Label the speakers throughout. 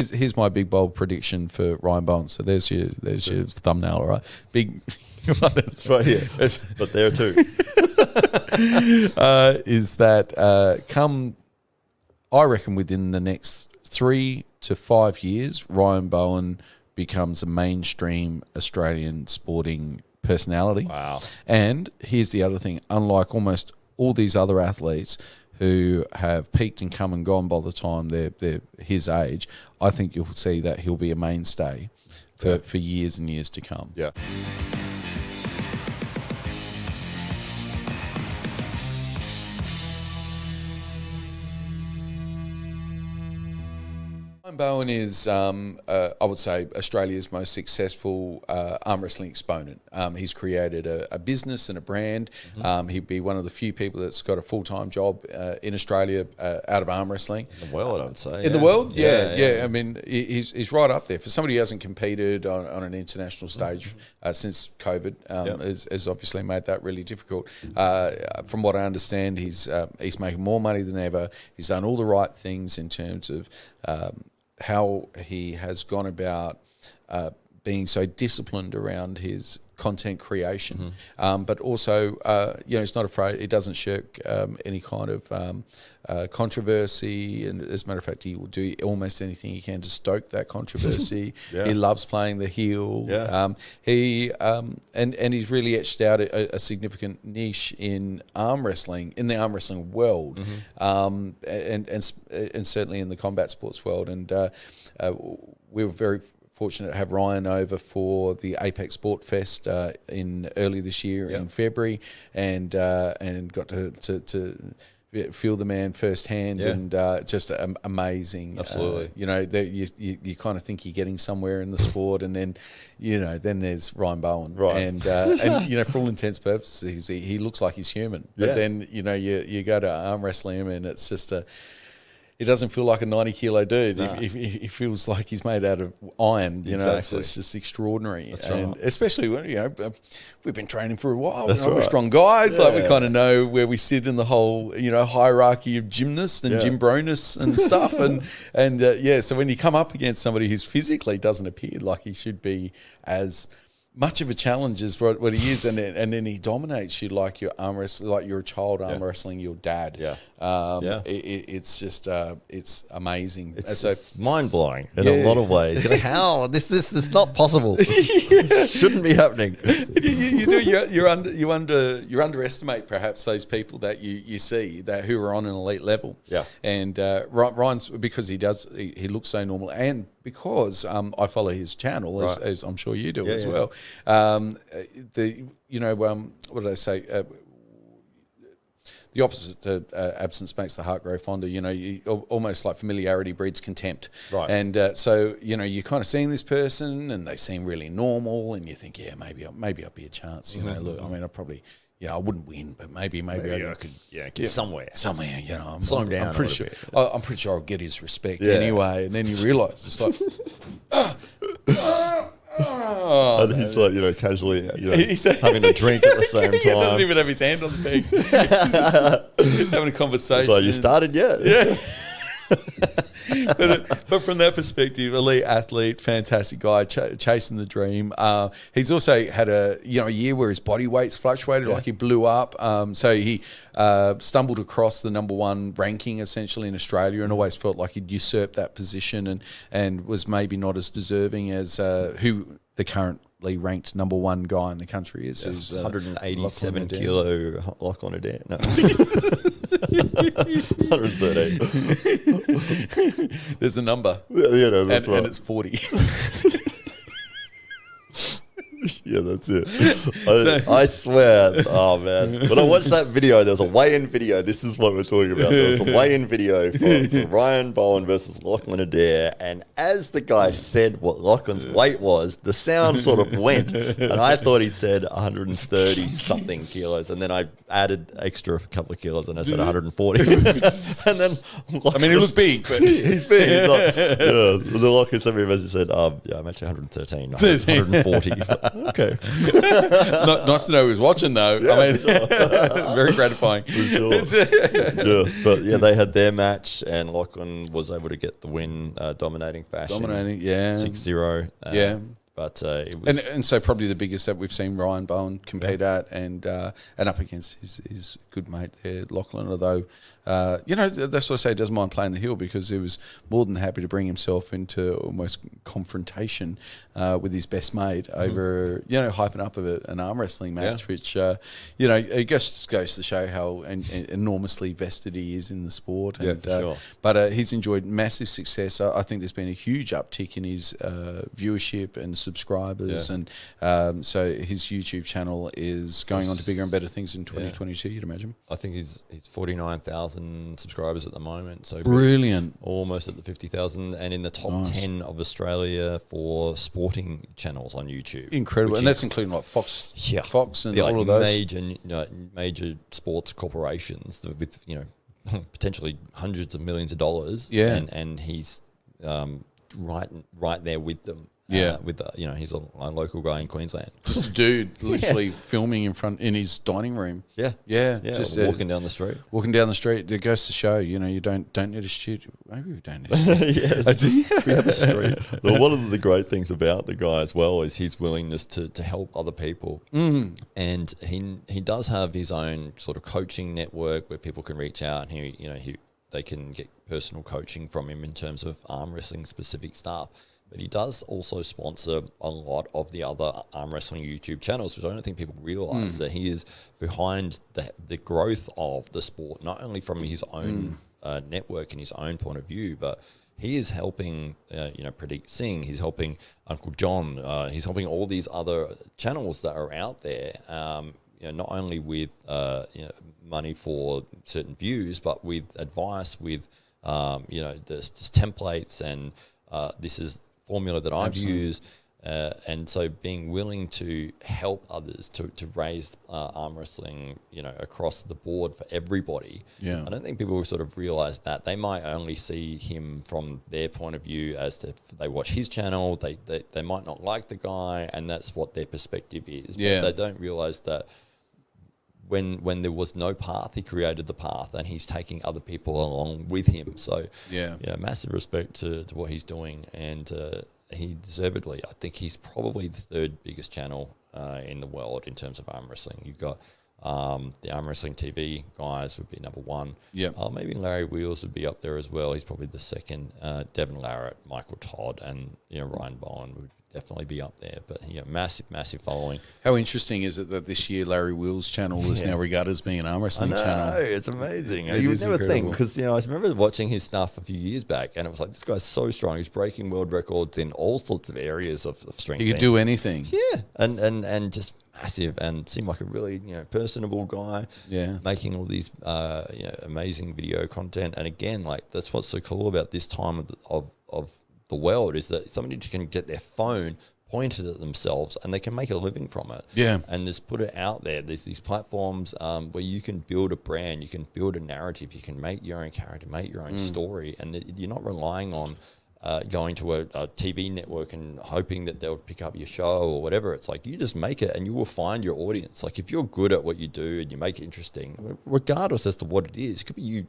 Speaker 1: Here's my big bold prediction for Ryan Bowen. So there's your thumbnail, all right? Big.
Speaker 2: It's right here, but there too.
Speaker 1: Is that come? I reckon within the next 3 to 5 years, Ryan Bowen becomes a mainstream Australian sporting personality.
Speaker 2: Wow!
Speaker 1: And here's the other thing: unlike almost all these other athletes who have peaked and come and gone by the time they're his age, I think you'll see that he'll be a mainstay for years and years to come.
Speaker 2: Yeah.
Speaker 1: Ryan Bowen is, I would say, Australia's most successful arm wrestling exponent. He's created a business and a brand. He'd be one of the few people that's got a full-time job in Australia out of arm wrestling.
Speaker 2: In the world, I would say.
Speaker 1: In the world? Yeah. I mean, he's right up there. For somebody who hasn't competed on an international stage since COVID, has obviously made that really difficult. From what I understand, he's making more money than ever. He's done all the right things in terms of how he has gone about being so disciplined around his content creation, but also, he's not afraid. He doesn't shirk any kind of controversy, and as a matter of fact, he will do almost anything he can to stoke that controversy. He loves playing the heel. And he's really etched out a significant niche in arm wrestling, in the arm wrestling world, and certainly in the combat sports world. And we were very fortunate to have Ryan over for the Apex Sport Fest in early this year in February, and got to feel the man firsthand, and just amazing.
Speaker 2: Absolutely.
Speaker 1: You kind of think you're getting somewhere in the sport, and then then there's Ryan Bowen,
Speaker 2: right?
Speaker 1: And for all intents and purposes, he looks like he's human. But then you go to arm wrestle him, and it's just he doesn't feel like a 90-kilo dude.
Speaker 2: No.
Speaker 1: He feels like he's made out of iron.
Speaker 2: Exactly.
Speaker 1: It's just extraordinary.
Speaker 2: That's
Speaker 1: and
Speaker 2: right.
Speaker 1: especially when we've been training for a while.
Speaker 2: That's
Speaker 1: We're
Speaker 2: right.
Speaker 1: strong guys.
Speaker 2: Yeah.
Speaker 1: Like we kind of know where we sit in the whole hierarchy of gymnasts and gym broness and stuff. And so when you come up against somebody who's physically doesn't appear like he should be as much of a challenge as what he is, and then he dominates you like you're a child arm wrestling your dad. It's just it's amazing.
Speaker 2: It's mind blowing in a lot of ways. How this is not possible. Shouldn't be happening.
Speaker 1: You underestimate perhaps those people that you see that who are on an elite level.
Speaker 2: Yeah.
Speaker 1: And Ryan's, because he looks so normal, and because I follow his channel, as I'm sure you do as well. What did I say? The opposite to absence makes the heart grow fonder. Almost like familiarity breeds contempt.
Speaker 2: Right.
Speaker 1: And so you're kind of seeing this person, and they seem really normal, and you think, maybe I'll be a chance. Look, I mean, I probably. I wouldn't win, but maybe I could
Speaker 2: get somewhere.
Speaker 1: Somewhere,
Speaker 2: slow him down.
Speaker 1: I'm pretty sure I'll get his respect anyway. And then you realise it's like,
Speaker 2: and he's like, casually, having a drink at the same time.
Speaker 1: He doesn't even have his hand on the peg. Having a conversation.
Speaker 2: So you started yet?
Speaker 1: Yeah. But from that perspective, elite athlete, fantastic guy, chasing the dream. He's also had a year where his body weight's fluctuated, like he blew up. So he stumbled across the number one ranking essentially in Australia, and always felt like he'd usurped that position, and was maybe not as deserving as who the currently ranked number one guy in the country is. Who's
Speaker 2: 187 kilo lock on a dare. No. 113.
Speaker 1: There's a number.
Speaker 2: That's right.
Speaker 1: And it's 40.
Speaker 2: Yeah, that's it. I swear. Oh, man. When I watched that video, there was a weigh-in video. This is what we're talking about. There was a weigh-in video for Ryan Bowen versus Lachlan Adair. And as the guy said what Lachlan's weight was, the sound sort of went. And I thought he'd said 130-something kilos. And then I added extra a couple of kilos, and I said 140. And then
Speaker 1: he looked big, but
Speaker 2: he's big. He's like, the Lachlan sent me a message and said, I'm actually 113. 140. Okay. okay.
Speaker 1: Nice to know he was watching, though.
Speaker 2: Yeah,
Speaker 1: I mean,
Speaker 2: sure.
Speaker 1: very gratifying.
Speaker 2: For sure. Yes, but yeah, they had their match, and Lachlan was able to get the win, dominating fashion. 6-0.
Speaker 1: Yeah.
Speaker 2: But it was...
Speaker 1: And so probably the biggest that we've seen Ryan Bowen compete at, and up against his good mate there, Lachlan, although, that's what I say, he doesn't mind playing the heel because he was more than happy to bring himself into almost confrontation with his best mate over, hyping up of an arm wrestling match, which, it just goes to show how enormously vested he is in the sport. And,
Speaker 2: for sure.
Speaker 1: But he's enjoyed massive success. I think there's been a huge uptick in his viewership and subscribers, and so his YouTube channel is going on to bigger and better things in 2022, you'd imagine.
Speaker 2: I think he's 49,000 subscribers at the moment, so
Speaker 1: brilliant,
Speaker 2: almost at the 50,000, and in the top 10 of Australia for sporting channels on YouTube.
Speaker 1: Incredible, and that's including like Fox, and all of those
Speaker 2: major sports corporations with potentially hundreds of millions of dollars. And he's right there with them. He's a local guy in Queensland.
Speaker 1: Just a dude literally filming in his dining room.
Speaker 2: Just walking down the street.
Speaker 1: It goes to show, you don't need a studio. Maybe we don't need a studio.
Speaker 2: Yes, we have a street. Well, one of the great things about the guy as well is his willingness to help other people. And he does have his own sort of coaching network where people can reach out and they can get personal coaching from him in terms of arm wrestling specific stuff. But he does also sponsor a lot of the other arm wrestling YouTube channels, which I don't think people realise that he is behind the growth of the sport, not only from his own network and his own point of view, but he is helping, Pradeep Singh. He's helping Uncle John. He's helping all these other channels that are out there. Not only with money for certain views, but with advice, with there's templates and this is formula that I've used, and so being willing to help others to raise arm wrestling, across the board for everybody. I don't think people sort of realise that. They might only see him from their point of view as to they watch his channel, they might not like the guy, and that's what their perspective is. But they don't realise that when there was no path, he created the path, and he's taking other people along with him. So, massive respect to what he's doing, and he deservedly, I think he's probably the third biggest channel in the world in terms of arm wrestling. You've got the Arm Wrestling TV guys would be number one. Maybe Larry Wheels would be up there as well. He's probably the second. Devin Larratt, Michael Todd, and Ryan Bowen would definitely be up there. But massive following.
Speaker 1: How interesting is it that this year Larry Wheels' channel is now regarded as being an arm wrestling channel?
Speaker 2: It's amazing. You would never think, because I remember watching his stuff a few years back, and it was like, this guy's so strong. He's breaking world records in all sorts of areas of strength.
Speaker 1: He could do anything.
Speaker 2: And just massive, and seemed like a really personable guy. Making all these amazing video content. And again, like, that's what's so cool about this time of the world, is that somebody can get their phone pointed at themselves and they can make a living from it. And just put it out there. There's these platforms where you can build a brand, you can build a narrative, you can make your own character, make your own story, and you're not relying on going to a TV network and hoping that they'll pick up your show or whatever. It's like, you just make it and you will find your audience. Like, if you're good at what you do and you make it interesting, regardless as to what it is, it could be you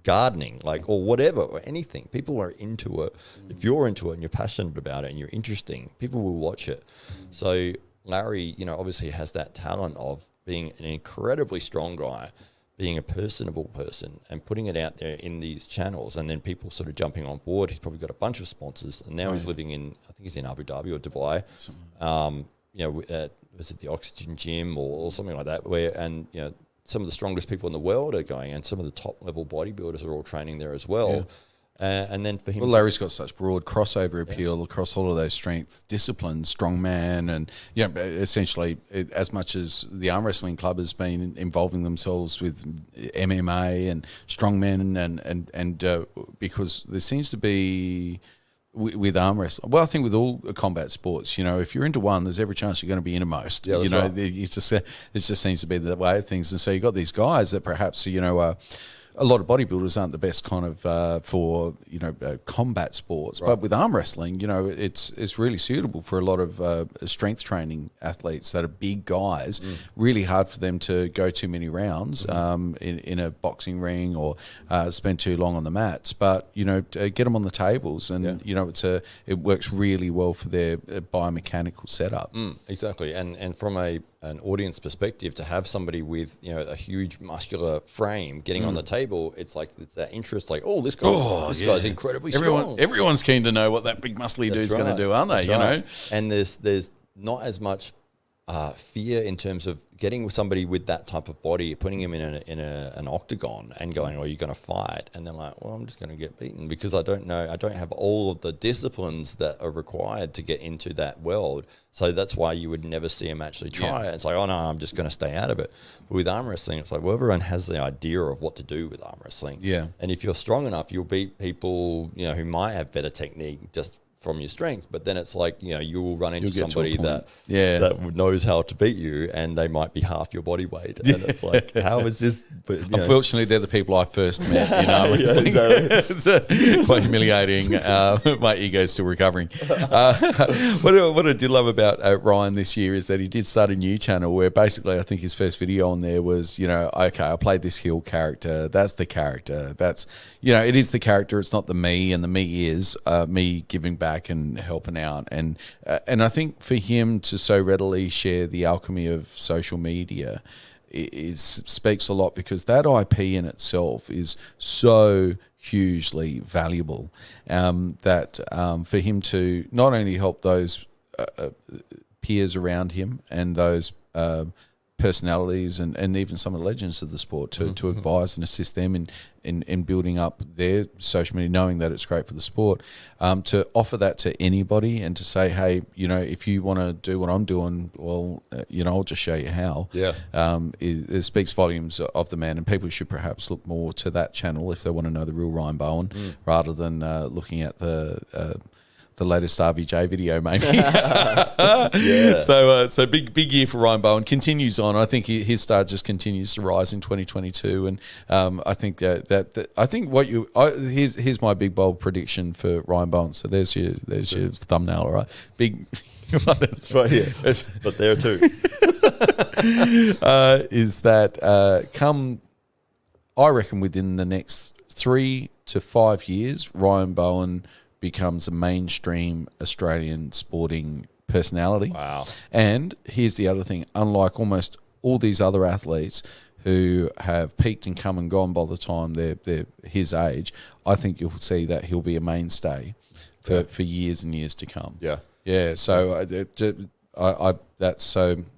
Speaker 2: gardening, or whatever, or anything. People are into it. If you're into it and you're passionate about it and you're interesting, people will watch it. So Larry, obviously has that talent of being an incredibly strong guy, being a personable person, and putting it out there in these channels, and then people sort of jumping on board. He's probably got a bunch of sponsors, and now he's living in, I think he's in Abu Dhabi or Dubai. Was it the Oxygen Gym or something like that, some of the strongest people in the world are going, and some of the top level bodybuilders are all training there as well. And then for him,
Speaker 1: Larry's got such broad crossover appeal across all of those strength disciplines, strongman, and essentially, as much as the arm wrestling club has been involving themselves with MMA and strongmen, and because there seems to be with arm wrestling, well, I think with all combat sports, if you're into one, there's every chance you're going to be into most. It just seems to be the way of things, and so you've got these guys that perhaps a lot of bodybuilders aren't the best kind of for combat sports, but with arm wrestling, it's really suitable for a lot of strength training athletes that are big guys. Really hard for them to go too many rounds in a boxing ring or spend too long on the mats, but get them on the tables, and it works really well for their biomechanical setup.
Speaker 2: Exactly, and from an audience perspective, to have somebody with a huge muscular frame getting on the table, it's that interest, like, oh, this guy's incredibly strong.
Speaker 1: Everyone's keen to know what that big muscly dude's going to do, aren't they?
Speaker 2: And there's not as much fear in terms of getting somebody with that type of body, putting him in an octagon and going, "Oh, you're going to fight," and they're like, "Well, I'm just going to get beaten because I don't have all of the disciplines that are required to get into that world." So that's why you would never see him actually try it. It's like, "Oh no, I'm just going to stay out of it." But with arm wrestling, it's like, well, everyone has the idea of what to do with arm wrestling. Yeah, and if you're strong enough, you'll beat people who might have better technique just from your strength, but then it's like, you will run into somebody that knows how to beat you, and they might be half your body weight, and it's like, how is this? But,
Speaker 1: unfortunately, they're the people I first met. It's quite humiliating. My ego's still recovering. What I did love about Ryan this year is that he did start a new channel where basically I think his first video on there was, okay, I played this heel character. That's the character. That's it is the character. It's not the me, and the me is me giving back and helping out, and I think for him to so readily share the alchemy of social media speaks a lot, because that IP in itself is so hugely valuable, that for him to not only help those peers around him and those personalities and even some of the legends of the sport to advise and assist them in building up their social media, knowing that it's great for the sport, to offer that to anybody and to say, hey, if you want to do what I'm doing, well, I'll just show you how. It speaks volumes of the man, and people should perhaps look more to that channel if they want to know the real Ryan Bowen, rather than looking at the latest RVJ video, maybe. So big year for Ryan Bowen. Continues on. I think his star just continues to rise in 2022, and I think here's my big bold prediction for Ryan Bowen. So there's your thumbnail, all right? Big.
Speaker 2: It's right here, but there too.
Speaker 1: Is that come? I reckon within the next 3 to 5 years, Ryan Bowen becomes a mainstream Australian sporting personality.
Speaker 2: Wow.
Speaker 1: And here's the other thing. Unlike almost all these other athletes who have peaked and come and gone by the time they're his age, I think you'll see that he'll be a mainstay for years and years to come. Yeah. So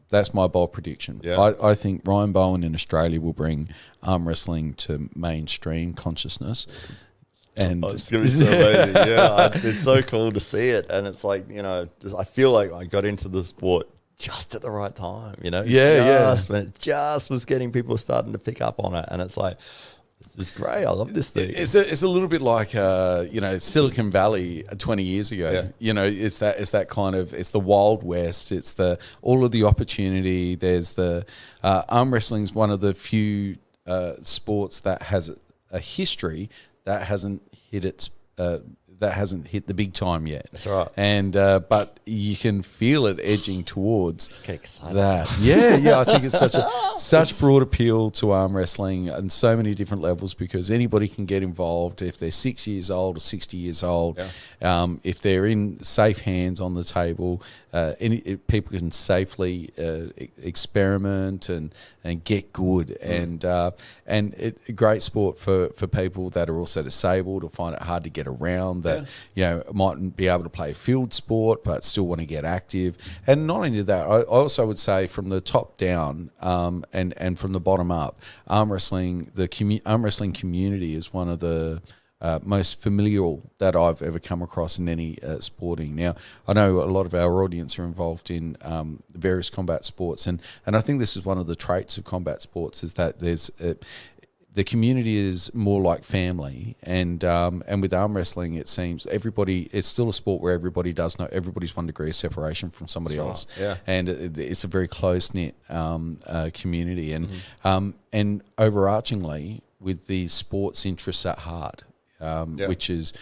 Speaker 1: that's my bold prediction. I think Ryan Bowen in Australia will bring arm wrestling to mainstream consciousness. And
Speaker 2: it's going to be so amazing. It's so cool to see it. And it's like, I feel like I got into the sport just at the right time, when it just was getting people starting to pick up on it. And it's like, this is great. I love this thing.
Speaker 1: It's a little bit like, Silicon Valley 20 years ago. It's that kind of, it's the Wild West. It's all of the opportunity. There's arm wrestling is one of the few sports that has a history that hasn't hit the big time yet.
Speaker 2: That's right.
Speaker 1: And but you can feel it edging towards that. Yeah. I think it's such broad appeal to arm wrestling on so many different levels, because anybody can get involved if they're 6 years old or 60 years old. If they're in safe hands on the table, people can safely experiment and get good, and a great sport for people that are also disabled or find it hard to get around, that mightn't be able to play a field sport but still want to get active. And not only that, I also would say from the top down and from the bottom up, arm wrestling community is one of the most familial that I've ever come across in any sporting. Now, I know a lot of our audience are involved in various combat sports, and I think this is one of the traits of combat sports, is that there's the community is more like family, and with arm wrestling, it seems it's still a sport where everybody's 1 degree of separation from somebody else, and it's a very close knit community, and overarchingly, with the sports interests at heart, which is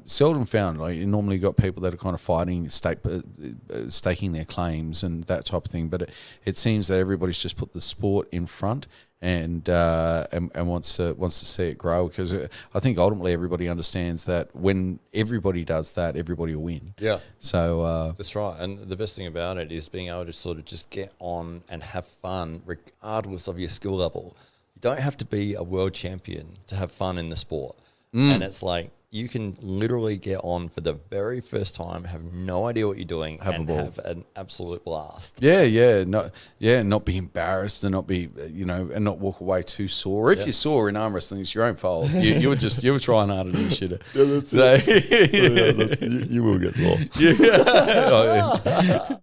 Speaker 1: seldom found. Like, you normally got people that are kind of fighting, staking their claims and that type of thing. But it seems that everybody's just put the sport in front and wants to see it grow, because I think ultimately everybody understands that when everybody does that, everybody will win.
Speaker 2: Yeah.
Speaker 1: So
Speaker 2: that's right. And the best thing about it is being able to sort of just get on and have fun regardless of your skill level. You don't have to be a world champion to have fun in the sport. And it's like, you can literally get on for the very first time, have no idea what you're doing, and have an absolute blast.
Speaker 1: Not be embarrassed and not be, and not walk away too sore. If you're sore in arm wrestling, it's your own fault. You were trying harder than you should have.
Speaker 2: Yeah, that's it. You will get lost.
Speaker 1: Yeah.